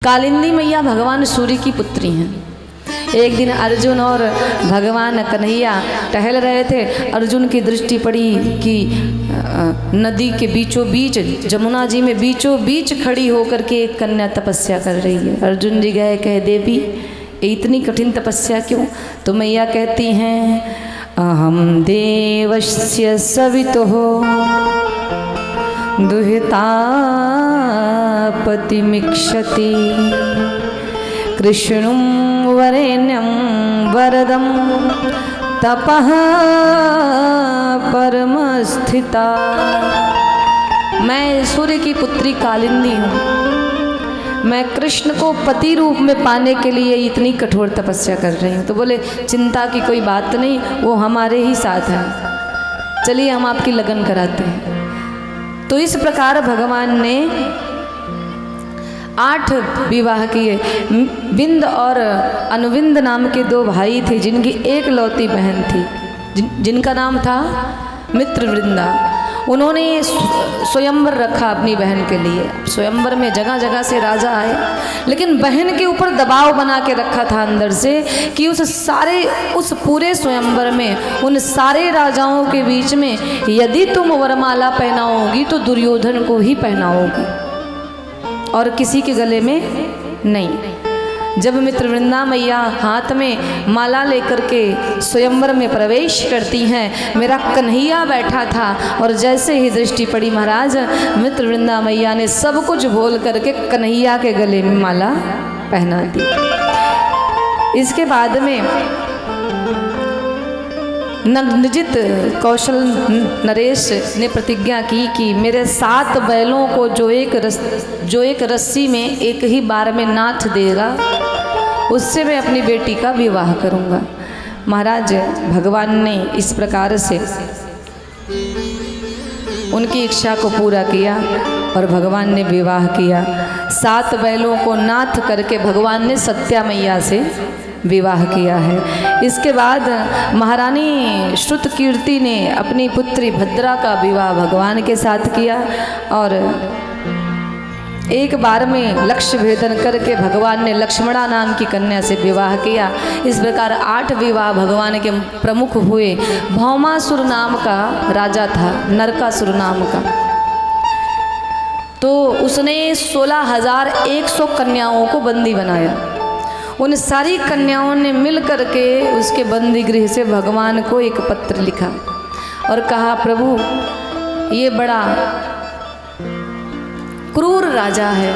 कालिंदी मैया भगवान सूर्य की पुत्री हैं। एक दिन अर्जुन और भगवान कन्हैया टहल रहे थे। अर्जुन की दृष्टि पड़ी कि नदी के बीचों बीच, जमुना जी में बीचों बीच खड़ी होकर के एक कन्या तपस्या कर रही है। अर्जुन जी गए, कहे देवी इतनी कठिन तपस्या क्यों? तो मैया कहती हैं, अहम देवस्य सवितुः दुहिता पतिमिक्षति कृष्णं वरेण्यं वरदं तपः परमस्थिता। मैं सूर्य की पुत्री कालिंदी हूँ। मैं कृष्ण को पति रूप में पाने के लिए इतनी कठोर तपस्या कर रही हूँ। तो बोले चिंता की कोई बात नहीं, वो हमारे ही साथ है, चलिए हम आपकी लगन कराते हैं। तो इस प्रकार भगवान ने 8 विवाह किए। विंद और अनुविंद नाम के 2 भाई थे, जिनकी एक लौती बहन थी, जिनका नाम था मित्रवृंदा। उन्होंने स्वयंवर रखा अपनी बहन के लिए। स्वयंवर में जगह जगह से राजा आए, लेकिन बहन के ऊपर दबाव बना के रखा था अंदर से कि उस पूरे स्वयंवर में उन सारे राजाओं के बीच में यदि तुम वरमाला पहनाओगी तो दुर्योधन को ही पहनाओगी और किसी के गले में नहीं। जब मित्रवृंदा मैया हाथ में माला लेकर के स्वयंवर में प्रवेश करती हैं, मेरा कन्हैया बैठा था और जैसे ही दृष्टि पड़ी महाराज, मित्रवृंदा मैया ने सब कुछ बोल करके कन्हैया के गले में माला पहना दी। इसके बाद में नग्नजित कौशल नरेश ने प्रतिज्ञा की कि मेरे 7 बैलों को जो एक रस्सी में एक ही बार में नाथ देगा, उससे मैं अपनी बेटी का विवाह करूंगा। महाराज भगवान ने इस प्रकार से उनकी इच्छा को पूरा किया और भगवान ने विवाह किया। 7 बैलों को नाथ करके भगवान ने सत्या मैया से विवाह किया है। इसके बाद महारानी श्रुतकीर्ति ने अपनी पुत्री भद्रा का विवाह भगवान के साथ किया और एक बार में लक्ष्य भेदन करके भगवान ने लक्ष्मणा नाम की कन्या से विवाह किया। इस प्रकार 8 विवाह भगवान के प्रमुख हुए। भौमासुर नाम का राजा था, नरकासुर नाम का, तो उसने 16,100 कन्याओं को बंदी बनाया। उन सारी कन्याओं ने मिल करके उसके बंदी गृह से भगवान को एक पत्र लिखा और कहा, प्रभु ये बड़ा क्रूर राजा है,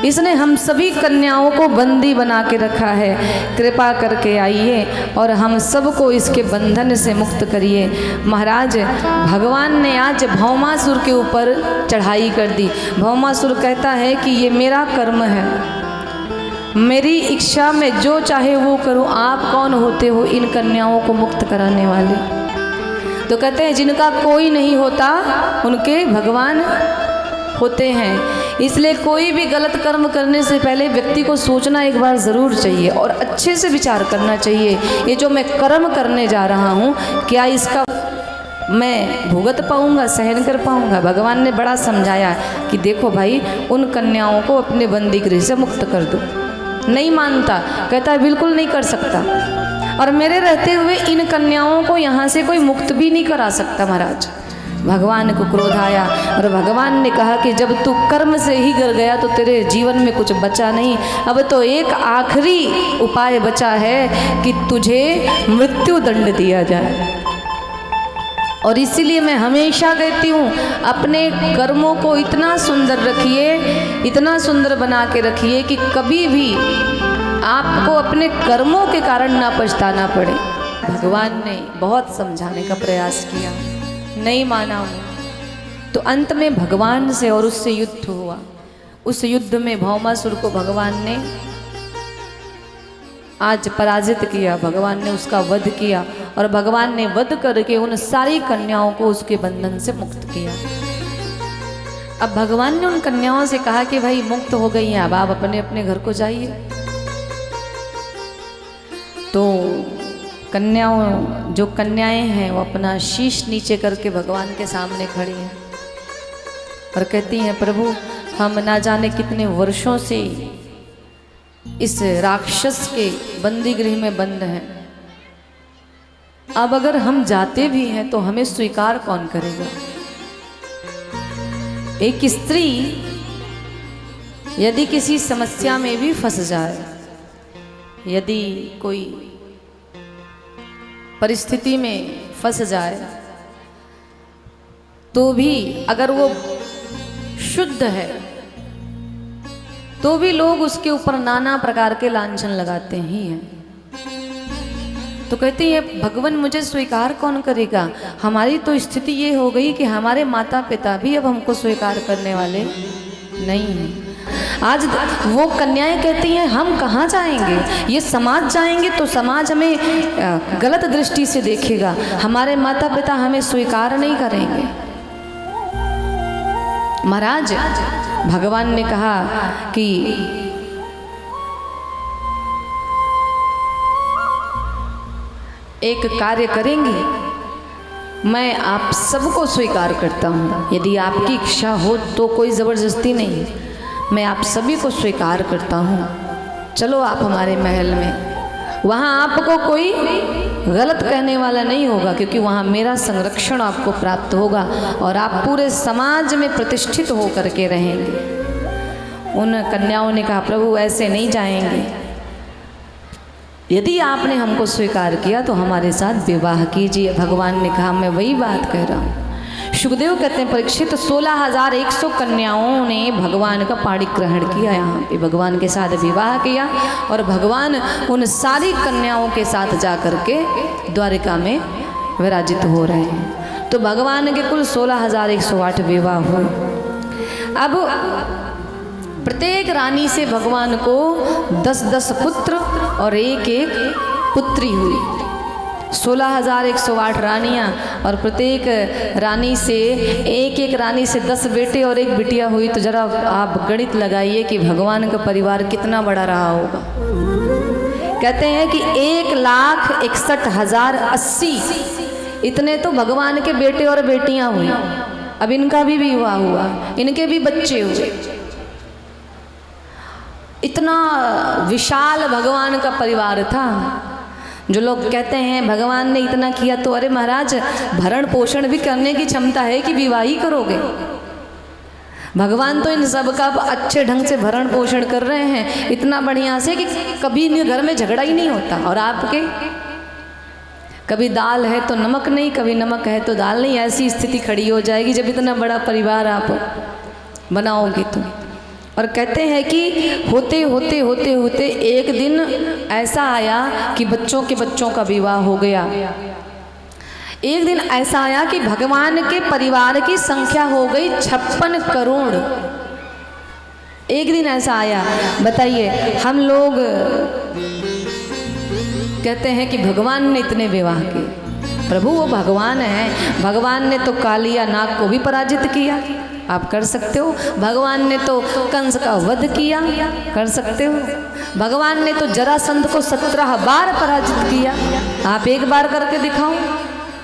इसने हम सभी कन्याओं को बंदी बना के रखा है, कृपा करके आइए और हम सबको इसके बंधन से मुक्त करिए। महाराज भगवान ने आज भौमासुर के ऊपर चढ़ाई कर दी। भौमासुर कहता है कि ये मेरा कर्म है, मेरी इच्छा में जो चाहे वो करूं, आप कौन होते हो इन कन्याओं को मुक्त कराने वाले? तो कहते हैं जिनका कोई नहीं होता उनके भगवान होते हैं। इसलिए कोई भी गलत कर्म करने से पहले व्यक्ति को सोचना एक बार ज़रूर चाहिए और अच्छे से विचार करना चाहिए। ये जो मैं कर्म करने जा रहा हूँ, क्या इसका मैं भुगत पाऊंगा, सहन कर पाऊंगा? भगवान ने बड़ा समझाया कि देखो भाई, उन कन्याओं को अपने बंदी गृह से मुक्त कर दो। नहीं मानता, कहता है बिल्कुल नहीं कर सकता, और मेरे रहते हुए इन कन्याओं को यहाँ से कोई मुक्त भी नहीं करा सकता। महाराज भगवान को क्रोध आया और भगवान ने कहा कि जब तू कर्म से ही गिर गया तो तेरे जीवन में कुछ बचा नहीं, अब तो एक आखिरी उपाय बचा है कि तुझे मृत्यु दंड दिया जाए। और इसीलिए मैं हमेशा कहती हूँ, अपने कर्मों को इतना सुंदर रखिए, इतना सुंदर बना के रखिए कि कभी भी आपको अपने कर्मों के कारण ना पछताना पड़े। भगवान ने बहुत समझाने का प्रयास किया, नहीं माना वो। तो अंत में भगवान से और उससे युद्ध हुआ। उस युद्ध में भौमासुर को भगवान ने आज पराजित किया। भगवान ने उसका वध किया और भगवान ने वध करके उन सारी कन्याओं को उसके बंधन से मुक्त किया। अब भगवान ने उन कन्याओं से कहा कि भाई मुक्त हो गई हैं, अब आप अपने अपने घर को जाइए। तो जो कन्याएं हैं वो अपना शीश नीचे करके भगवान के सामने खड़ी हैं और कहती हैं, प्रभु हम ना जाने कितने वर्षों से इस राक्षस के बंदी गृह में बंद हैं। अब अगर हम जाते भी हैं तो हमें स्वीकार कौन करेगा? एक स्त्री यदि किसी समस्या में भी फंस जाए, यदि कोई परिस्थिति में फंस जाए, तो भी अगर वो शुद्ध है तो भी लोग उसके ऊपर नाना प्रकार के लांछन लगाते ही हैं। तो कहती है भगवान मुझे स्वीकार कौन करेगा? हमारी तो स्थिति ये हो गई कि हमारे माता पिता भी अब हमको स्वीकार करने वाले नहीं हैं। आज वो कन्याएं कहती हैं हम कहाँ जाएंगे, ये समाज जाएंगे तो समाज हमें गलत दृष्टि से देखेगा, हमारे माता पिता हमें स्वीकार नहीं करेंगे। महाराज भगवान ने कहा कि एक कार्य करेंगे, मैं आप सबको स्वीकार करता हूँ, यदि आपकी इच्छा हो तो कोई ज़बरदस्ती नहीं, मैं आप सभी को स्वीकार करता हूँ। चलो आप हमारे महल में, वहाँ आपको कोई गलत कहने वाला नहीं होगा, क्योंकि वहाँ मेरा संरक्षण आपको प्राप्त होगा और आप पूरे समाज में प्रतिष्ठित होकर के रहेंगे। उन कन्याओं ने कहा प्रभु ऐसे नहीं जाएंगे, यदि आपने हमको स्वीकार किया तो हमारे साथ विवाह कीजिए। भगवान ने कहा मैं वही बात कह रहा हूँ। सुखदेव कहते हैं परीक्षित 16,100 कन्याओं ने भगवान का पाणी ग्रहण किया, यहाँ पे भगवान के साथ विवाह किया और भगवान उन सारी कन्याओं के साथ जा कर के द्वारिका में विराजित हो रहे हैं। तो भगवान के कुल 16,108 विवाह हुए। अब प्रत्येक रानी से भगवान को 10-10 पुत्र और एक पुत्री हुई। 16,108 रानियाँ और प्रत्येक रानी से एक रानी से 10 बेटे और एक बिटिया हुई। तो जरा आप गणित लगाइए कि भगवान का परिवार कितना बड़ा रहा होगा। कहते हैं कि 1,61,080 इतने तो भगवान के बेटे और बेटियां हुई। अब इनका भी विवाह हुआ, इनके भी बच्चे हुए। इतना विशाल भगवान का परिवार था। जो लोग कहते हैं भगवान ने इतना किया, तो अरे महाराज भरण पोषण भी करने की क्षमता है कि विवाह ही करोगे? भगवान तो इन सब का अच्छे ढंग से भरण पोषण कर रहे हैं, इतना बढ़िया से कि कभी इनके घर में झगड़ा ही नहीं होता। और आपके कभी दाल है तो नमक नहीं, कभी नमक है तो दाल नहीं, ऐसी स्थिति खड़ी हो जाएगी जब इतना बड़ा परिवार आप बनाओगे तो। और कहते हैं कि होते होते होते होते एक दिन ऐसा आया कि बच्चों के बच्चों का विवाह हो गया। एक दिन ऐसा आया कि भगवान के परिवार की संख्या हो गई 56 करोड़। एक दिन ऐसा आया, बताइए हम लोग कहते हैं कि भगवान ने इतने विवाह किए। प्रभु वो भगवान है, भगवान ने तो कालिया नाग को भी पराजित किया, आप कर सकते हो। भगवान ने तो कंस का वध किया, कर सकते हो। भगवान ने तो जरासंध को 17 बार पराजित किया, आप एक बार करके दिखाओ।